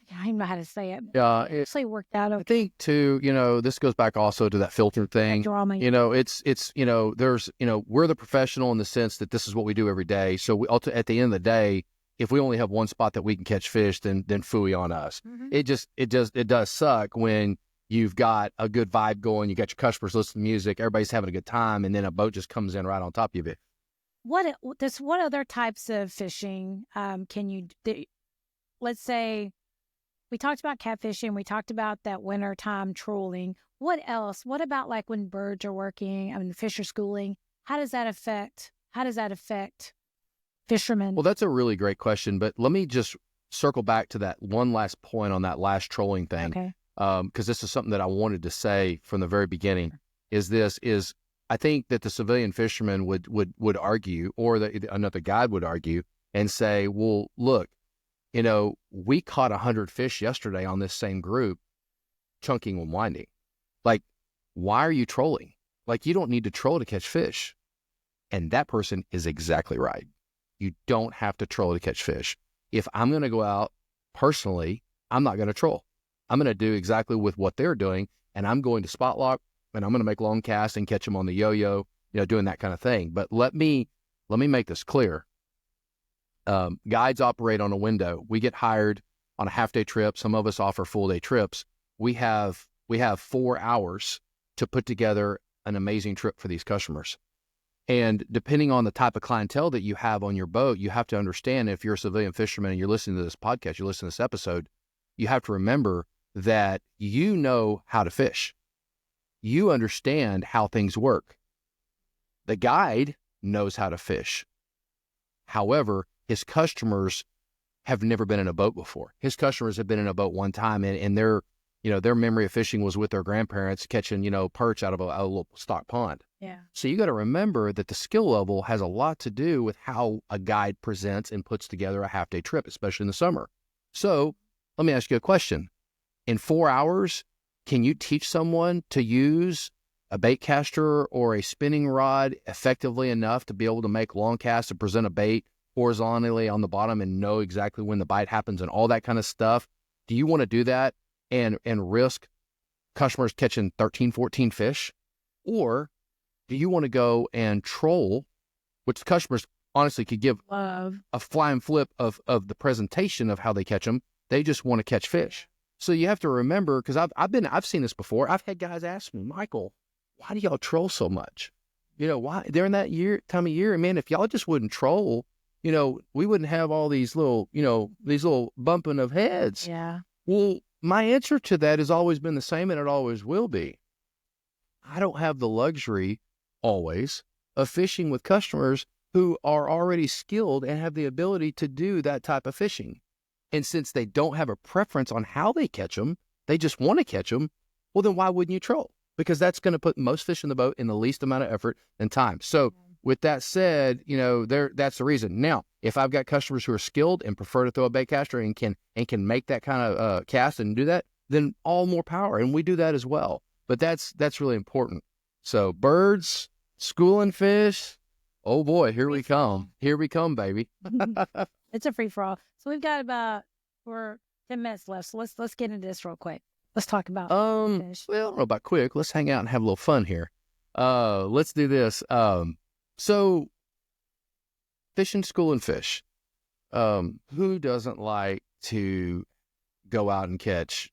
I don't even know how to say it. Yeah, it actually worked out okay. I think too, this goes back also to that filter thing. Drama. It's there's, we're the professional in the sense that this is what we do every day. So at the end of the day, if we only have one spot that we can catch fish, then phooey on us. Mm-hmm. It does suck when you've got a good vibe going, you got your customers listening to music, everybody's having a good time, and then a boat just comes in right on top of it. What other types of fishing can you do? Let's say, we talked about catfishing. We talked about that wintertime trolling. What else? What about like when birds are working? I mean, fish are schooling. How does that affect fishermen? Well, that's a really great question. But let me just circle back to that one last point on that last trolling thing. Okay. Because this is something that I wanted to say from the very beginning. Is I think that the civilian fisherman would argue, or another guide would argue and say, well, look, we caught 100 fish yesterday on this same group, chunking and winding. Like, why are you trolling? Like, you don't need to troll to catch fish. And that person is exactly right. You don't have to troll to catch fish. If I'm going to go out personally, I'm not going to troll. I'm going to do exactly with what they're doing, and I'm going to spot lock, and I'm going to make long casts and catch them on the yo-yo, doing that kind of thing. But let me make this clear. Guides operate on a window. We get hired on a half-day trip. Some of us offer full-day trips. We have 4 hours to put together an amazing trip for these customers. And depending on the type of clientele that you have on your boat, you have to understand, if you're a civilian fisherman and you're listening to this podcast, you're listening to this episode, you have to remember that you know how to fish. You understand how things work. The guide knows how to fish. However, his customers have never been in a boat before. His customers have been in a boat one time, and their memory of fishing was with their grandparents catching, perch out of a little stock pond. Yeah. So you got to remember that the skill level has a lot to do with how a guide presents and puts together a half-day trip, especially in the summer. So let me ask you a question. In 4 hours, can you teach someone to use a bait caster or a spinning rod effectively enough to be able to make long casts and present a bait horizontally on the bottom and know exactly when the bite happens and all that kind of stuff? Do you want to do that and risk customers catching 13, 14 fish? Or do you want to go and troll, which customers honestly could give a flying flip of the presentation of how they catch them. They just want to catch fish. So you have to remember, because I've seen this before. I've had guys ask me, Michael, why do y'all troll so much? Why during that time of year? And man, if y'all just wouldn't troll, we wouldn't have all these little bumping of heads. Yeah. Well, my answer to that has always been the same, and it always will be. I don't have the luxury always of fishing with customers who are already skilled and have the ability to do that type of fishing. And since they don't have a preference on how they catch them, they just want to catch them, well, then why wouldn't you troll? Because that's going to put most fish in the boat in the least amount of effort and time. So with that said, that's the reason. Now, if I've got customers who are skilled and prefer to throw a bait caster and can make that kind of cast and do that, then all more power. And we do that as well. But that's really important. So birds, schooling fish, oh boy, here we come. Here we come, baby. It's a free-for-all. So we've got about 10 minutes left. So let's get into this real quick. Let's talk about fish. Well, I don't know about quick. Let's hang out and have a little fun here. Let's do this. So fishing, schooling fish. Who doesn't like to go out and catch,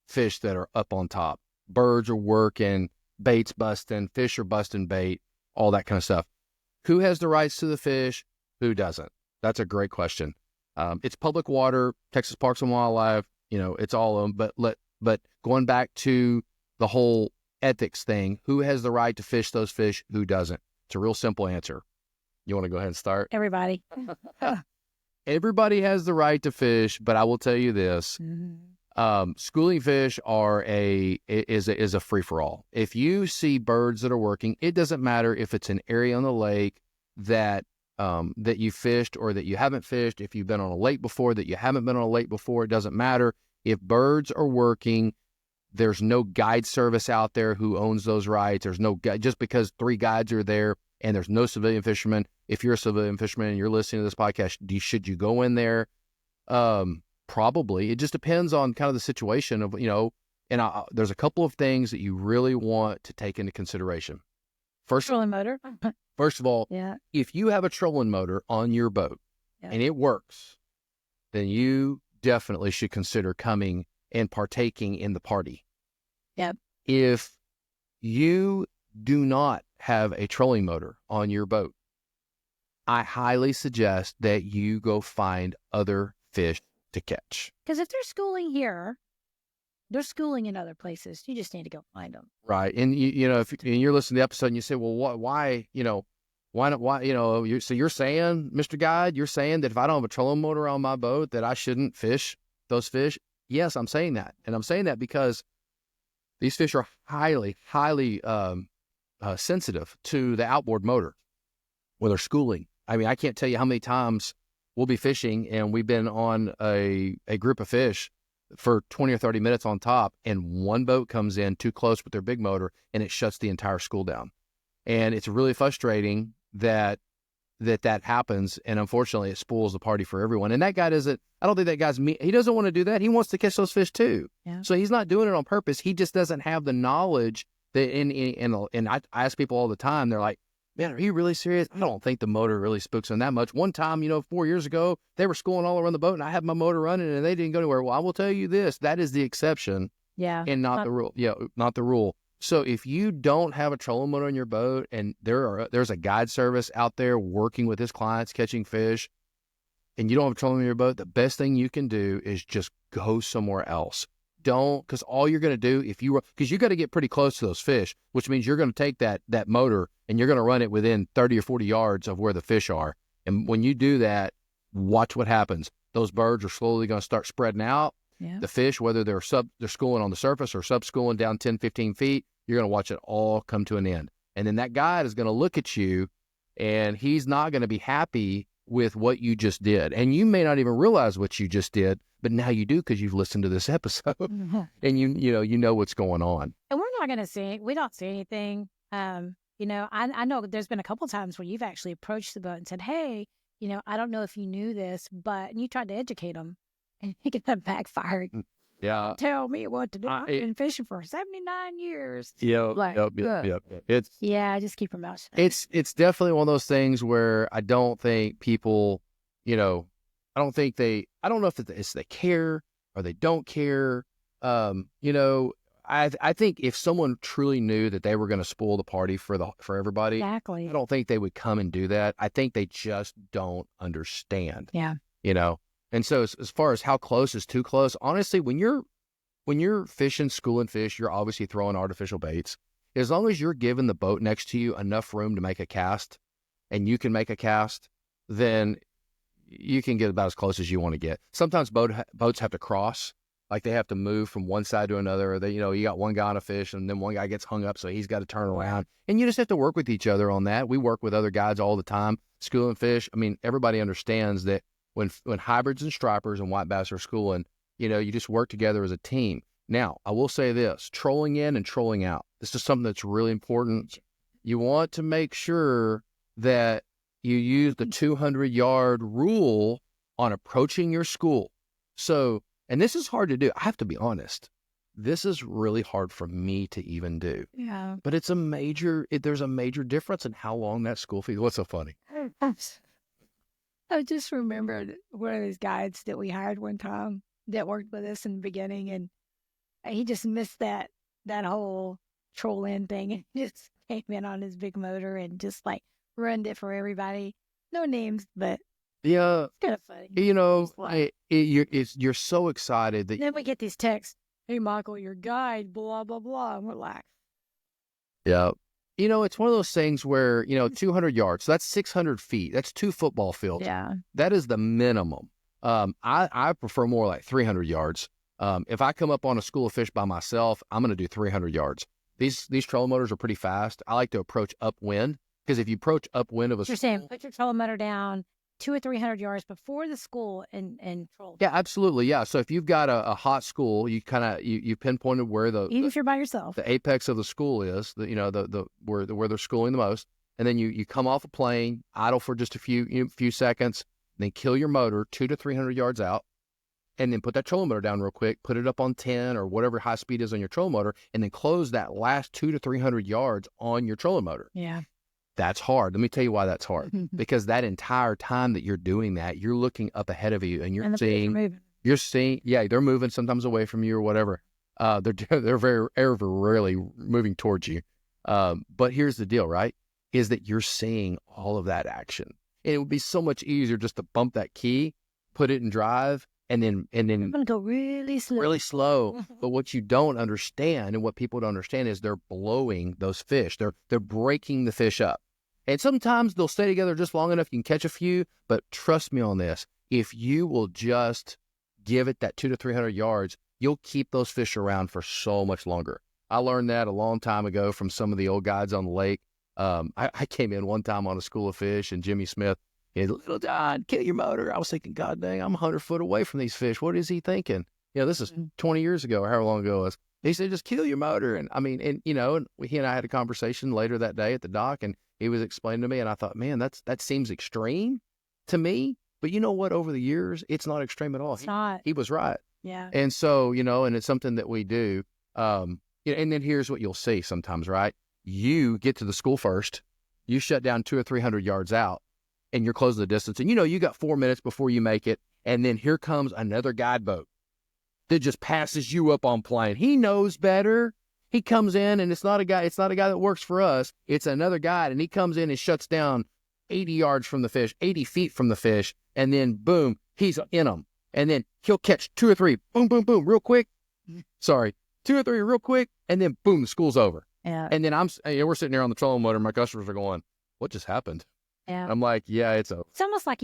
fish that are up on top? Birds are working, bait's busting, fish are busting bait, all that kind of stuff. Who has the rights to the fish? Who doesn't? That's a great question. It's public water, Texas Parks and Wildlife, it's all of them. But going back to the whole ethics thing, who has the right to fish those fish? Who doesn't? It's a real simple answer. You want to go ahead and start? Everybody. Everybody has the right to fish, but I will tell you this. Schooling fish is a free-for-all. If you see birds that are working, it doesn't matter if it's an area on the lake that you fished or that you haven't fished. If you've been on a lake before, that you haven't been on a lake before, it doesn't matter. If birds are working, there's no guide service out there who owns those rights. There's no just because 3 guides are there and there's no civilian fishermen. If you're a civilian fisherman and you're listening to this podcast, should you go in there? Probably. It just depends on kind of the situation of, and there's a couple of things that you really want to take into consideration. Trolling motor. First of all, yeah. If you have a trolling motor on your boat and it works, then you definitely should consider coming and partaking in the party. Yep. If you do not have a trolling motor on your boat, I highly suggest that you go find other fish to catch. Because if they're schooling here, they're schooling in other places. You just need to go find them. Right. And if you're listening to the episode and you say, well, why not? So you're saying, Mr. Guide, you're saying that if I don't have a trolling motor on my boat, that I shouldn't fish those fish? Yes, I'm saying that. And I'm saying that because these fish are highly, highly sensitive to the outboard motor when they're schooling. I mean, I can't tell you how many times we'll be fishing and we've been on a group of fish for 20 or 30 minutes on top, and one boat comes in too close with their big motor and it shuts the entire school down. And it's really frustrating that happens, and unfortunately it spoils the party for everyone. And that guy I don't think that guy's he doesn't want to do that. He wants to catch those fish too. Yeah. So he's not doing it on purpose. He just doesn't have the knowledge that and I ask people all the time, they're like, man, are you really serious? I don't think the motor really spooks them that much. One time, 4 years ago, they were schooling all around the boat and I had my motor running and they didn't go anywhere. Well, I will tell you this, that is the exception. Yeah. And not the rule. Yeah, not the rule. So if you don't have a trolling motor on your boat and there's a guide service out there working with his clients catching fish, and you don't have a trolling on your boat, the best thing you can do is just go somewhere else. Because all you're going to do because you got to get pretty close to those fish, which means you're going to take that motor and you're going to run it within 30 or 40 yards of where the fish are. And when you do that, watch what happens. Those birds are slowly going to start spreading out. Yeah. The fish, whether they're schooling on the surface or sub-schooling down 10, 15 feet, you're going to watch it all come to an end. And then that guide is going to look at you and he's not going to be happy with what you just did. And you may not even realize what you just did, but now you do because you've listened to this episode and you know what's going on. And we're not going to see, we don't see anything. I know there's been a couple times where you've actually approached the boat and said, hey, I don't know if you knew this, but and you tried to educate them and it backfired. Yeah. Tell me what to do. I've been fishing for 79 years. Yep. Like, Yep. It's yeah, just keep your mouth shut. it's definitely one of those things where I don't think people, I don't know if it's they care or they don't care. I think if someone truly knew that they were going to spoil the party for everybody, Exactly. I don't think they would come and do that. I think they just don't understand. Yeah. And so as far as how close is too close, honestly, when you're fishing, schooling fish, you're obviously throwing artificial baits. As long as you're giving the boat next to you enough room to make a cast, and you can make a cast, then you can get about as close as you want to get. Sometimes boats have to cross, like they have to move from one side to another. Or they, you got one guy on a fish, and then one guy gets hung up, so he's got to turn around. And you just have to work with each other on that. We work with other guides all the time, schooling fish. I mean, everybody understands that when hybrids and stripers and white bass are schooling, you just work together as a team. Now, I will say this, trolling in and trolling out. This is something that's really important. You want to make sure that you use the 200-yard rule on approaching your school. So, and this is hard to do. I have to be honest. This is really hard for me to even do. Yeah. But there's a major difference in how long that school fees. What's so funny? I just remembered one of those guides that we hired one time that worked with us in the beginning, and he just missed that whole troll in thing and just came in on his big motor and just like ruined it for everybody. No names, but yeah, it's kind of funny. You're so excited that then we get these texts, "Hey Michael, your guide, blah blah blah," and we're like, yeah. It's one of those things where, 200 yards, so that's 600 feet. That's 2 football fields. yeah, That is the minimum. I prefer more like 300 yards. If I come up on a school of fish by myself, I'm going to do 300 yards. These trolling motors are pretty fast. I like to approach upwind, because if you approach upwind of a you're school, saying put your trolling motor down 200 or 300 yards before the school and troll. yeah, absolutely, yeah. So if you've got a hot school, you kind of you pinpointed where Even if you're by yourself, the apex of the school is, where they're schooling the most, and then you come off a plane, idle for just a few seconds, then kill your motor 200 to 300 yards out, and then put that trolling motor down real quick, put it up on 10 or whatever high speed is on your trolling motor, and then close that last 200 to 300 yards on your trolling motor. yeah, That's hard. Let me tell you why that's hard. Because that entire time that you're doing that, you're looking up ahead of you, and you're seeing, yeah, they're moving sometimes away from you or whatever. They're very rarely moving towards you. But here's the deal, right? Is that you're seeing all of that action. And it would be so much easier just to bump that key, put it in drive, and then I'm gonna go really slow. Really slow. But what you don't understand, and what people don't understand, is they're blowing those fish. They're breaking the fish up. And sometimes they'll stay together just long enough you can catch a few. But trust me on this, if you will just give it that 200 to 300 yards, you'll keep those fish around for so much longer. I learned that a long time ago from some of the old guides on the lake. I came in one time on a school of fish, and Jimmy Smith, "Little John, kill your motor." I was thinking, God dang, I'm 100 foot away from these fish. What is he thinking? This is 20 years ago, or however long ago it was. He said, "Just kill your motor." And I mean, and he and I had a conversation later that day at the dock, and he was explaining to me, and I thought, man, that seems extreme to me. But you know what? Over the years, it's not extreme at all. It's not. He was right. Yeah. And so, and it's something that we do. And then here's what you'll see sometimes, right? You get to the school first, you shut down 200 or 300 yards out, and you're closing the distance. And you got 4 minutes before you make it. And then here comes another guide boat that just passes you up on plane. He knows better. He comes in, and it's not a guy that works for us. It's another guide. And he comes in and shuts down 80 yards from the fish, 80 feet from the fish. And then boom, he's in them. And then he'll catch 2 or 3, boom, boom, boom, real quick. Sorry, 2 or 3 real quick. And then boom, the school's over. Yeah. And then we're sitting there on the trolling motor. My customers are going, "What just happened?" Yeah. I'm like, "Yeah, it's over." It's almost like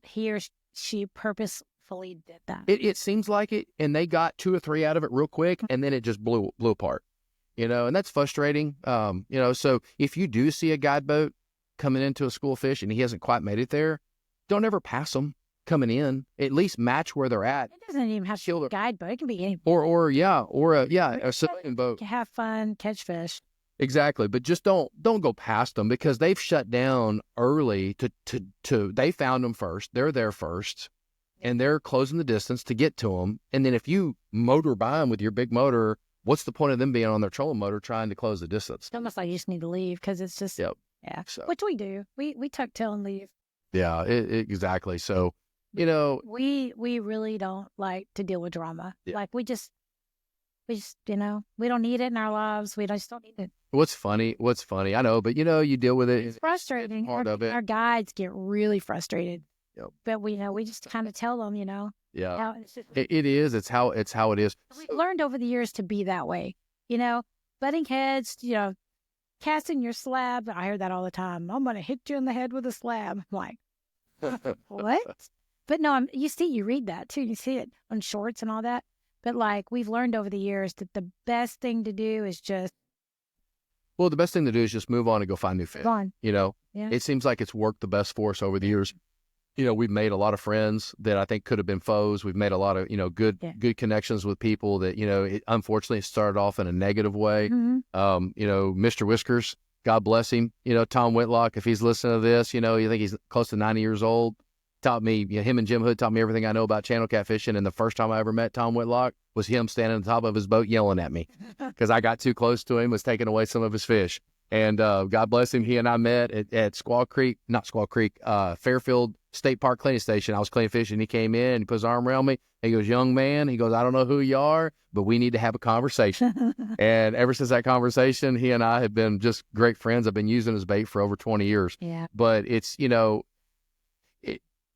he or she purposefully did that. It seems like it, and they got 2 or 3 out of it real quick, and then it just blew apart. And that's frustrating. So if you do see a guide boat coming into a school of fish and he hasn't quite made it there, don't ever pass them coming in. At least match where they're at. It doesn't even have to be a guide boat. It can be any. Or a civilian boat. Have fun, catch fish. Exactly, but just don't go past them, because they've shut down early to they found them first. They're there first. and they're closing the distance to get to them. And then if you motor by them with your big motor, what's the point of them being on their trolling motor trying to close the distance? It's almost like you just need to leave because it's just, Yep. yeah, So, which we do. We tuck tail and leave. yeah, exactly. So, you know, We really don't like to deal with drama. Yeah. Like we just, you know, we don't need it in our lives. We just don't need it. what's funny, I know, but you know, you deal with it. It's frustrating. Part of it. Our guides get really frustrated. Yep. But we just kind of tell them, you know, Yeah, how it's just, it is. It's how it is. we've learned over the years to be that way. You know, butting heads, you know, casting your slab. I hear that all the time. I'm going to hit you in the head with a slab. I'm like, what? But no, you read that too. You see it on shorts and all that. But like we've learned over the years that the best thing to do is just Well, the best thing to do is just move on and go find new fish. go on. You know, Yeah. it seems like it's worked the best for us over the years. You know, we've made a lot of friends that I think could have been foes. We've made a lot of, you know, good connections with people that, you know, unfortunately it started off in a negative way. Mm-hmm. You know, Mr. Whiskers, God bless him. You know, Tom Whitlock, if he's listening to this, you know, you think he's close to 90 years old, taught me, you know, him and Jim Hood taught me everything I know about channel catfishing. And the first time I ever met Tom Whitlock was him standing on top of his boat yelling at me because I got too close to him, was taking away some of his fish. And God bless him, he and I met at Fairfield State Park cleaning station. I was cleaning fish, and he came in and he put his arm around me. He goes, "Young man," he goes, "I don't know who you are, but we need to have a conversation." And ever since that conversation, he and I have been just great friends. I've been using his bait for over 20 years. Yeah. But it's, you know,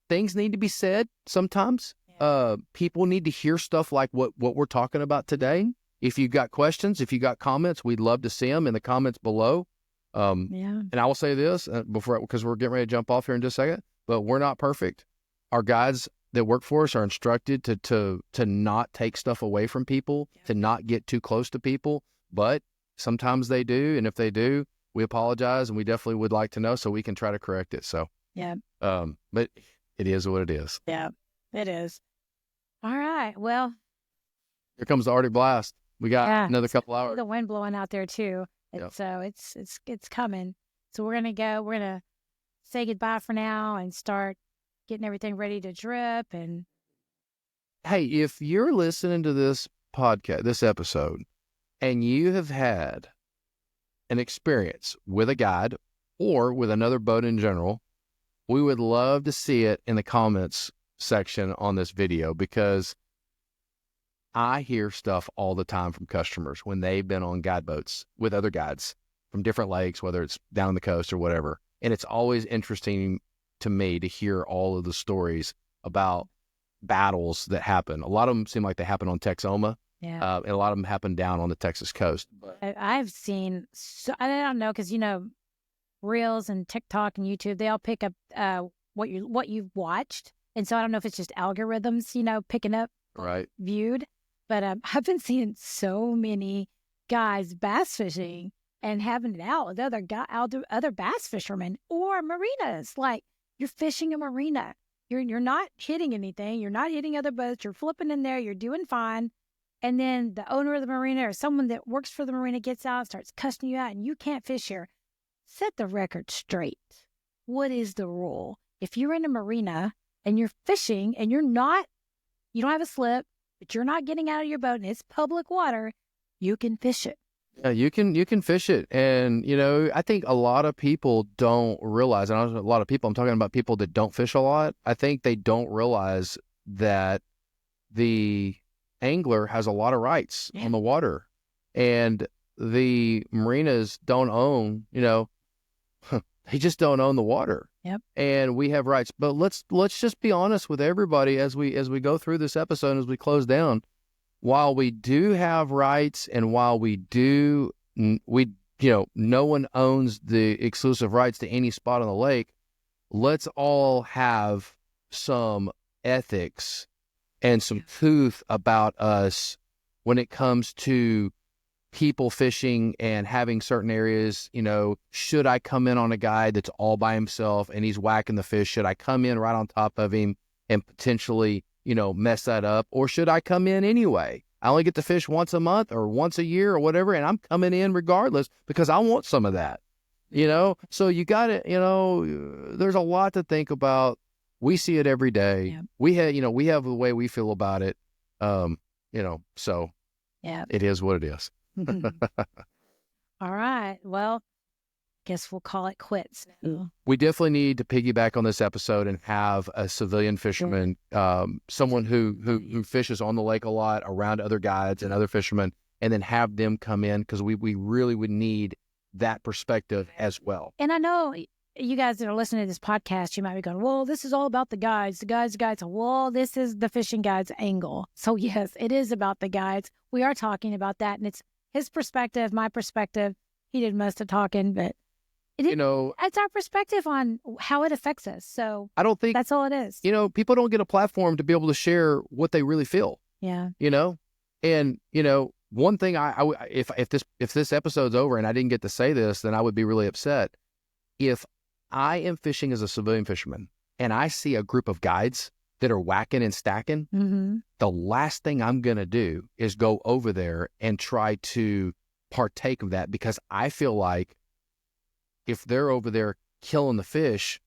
things need to be said sometimes. Yeah. People need to hear stuff like what we're talking about today. If you've got questions, if you got comments, we'd love to see them in the comments below. Yeah. And I will say this because we're getting ready to jump off here in just a second, but we're not perfect. Our guides that work for us are instructed to not take stuff away from people, to not get too close to people, but sometimes they do. And if they do, we apologize, and we definitely would like to know so we can try to correct it. So, yeah. But it is what it is. Yeah, it is. All right. Well, here comes the Arctic blast. We got another couple hours. The wind blowing out there too. So it's coming. So we're gonna say goodbye for now and start getting everything ready to drip. And hey, if you're listening to this podcast, this episode, and you have had an experience with a guide or with another boat in general, we would love to see it in the comments section on this video, because I hear stuff all the time from customers when they've been on guide boats with other guides from different lakes, whether it's down the coast or whatever. And it's always interesting to me to hear all of the stories about battles that happen. A lot of them seem like they happen on Texoma. Yeah. And a lot of them happen down on the Texas coast. But I've seen, I don't know, because, you know, Reels and TikTok and YouTube, they all pick up what you've watched. And so I don't know if it's just algorithms, you know, picking up viewed. But I've been seeing so many guys bass fishing and having it out with other bass fishermen or marinas. Like, you're fishing a marina. You're not hitting anything. You're not hitting other boats. You're flipping in there. You're doing fine. And then the owner of the marina or someone that works for the marina gets out and starts cussing you out, and you can't fish here. Set the record straight. What is the rule? If you're in a marina and you're fishing and you don't have a slip, but you're not getting out of your boat and it's public water, you can fish it. Yeah, you can fish it. And, you know, I think a lot of people don't realize, and a lot of people, I'm talking about people that don't fish a lot. I think they don't realize that the angler has a lot of rights on the water, and the marinas don't own, you know, they just don't own the water. Yep. And we have rights. But let's just be honest with everybody as we go through this episode and as we close down. While we do have rights, and while no one owns the exclusive rights to any spot on the lake, let's all have some ethics and some truth about us when it comes to people fishing and having certain areas. You know, should I come in on a guy that's all by himself and he's whacking the fish? Should I come in right on top of him and potentially, you know, mess that up? Or should I come in anyway? I only get to fish once a month or once a year or whatever, and I'm coming in regardless because I want some of that, you know? So you got to, you know, there's a lot to think about We see it every day. Yeah. We have the way we feel about it. So Yeah. it is what it is. All right. Well, guess we'll call it quits now. We definitely need to piggyback on this episode and have a civilian fisherman, someone who fishes on the lake a lot around other guides and other fishermen, and then have them come in, because we really would need that perspective as well. And I know you guys that are listening to this podcast, you might be going, well, this is all about the guides. Well, this is the fishing guide's angle. So yes, it is about the guides. We are talking about that, and it's his perspective, my perspective. He did most of talking, but it's our perspective on how it affects us. So I don't think that's all it is. People don't get a platform to be able to share what they really feel. Yeah. And one thing if this episode's over and I didn't get to say this, then I would be really upset. If I am fishing as a civilian fisherman and I see a group of guides that are whacking and stacking, the last thing I'm going to do is go over there and try to partake of that, because I feel like if they're over there killing the fish,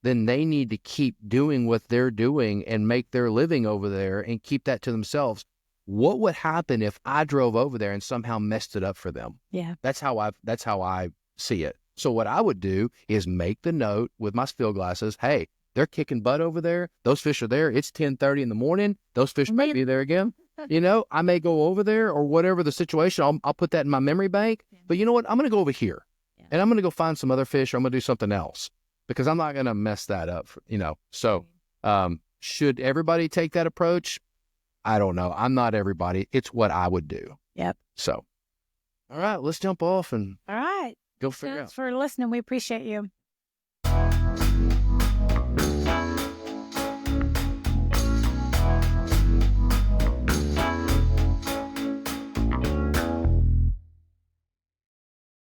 then they need to keep doing what they're doing and make their living over there and keep that to themselves. What would happen if I drove over there and somehow messed it up for them? Yeah. That's how I see it. So what I would do is make the note with my field glasses, hey, they're kicking butt over there. Those fish are there. It's 10:30 in the morning. Those fish may be there again. I may go over there, or whatever the situation. I'll put that in my memory bank. But you know what? I'm going to go over here, and I'm going to go find some other fish, or I'm going to do something else, because I'm not going to mess that up. So should everybody take that approach? I don't know. I'm not everybody. It's what I would do. Yep. So, all right, let's jump off and all right. Go figure out. Thanks for listening. We appreciate you.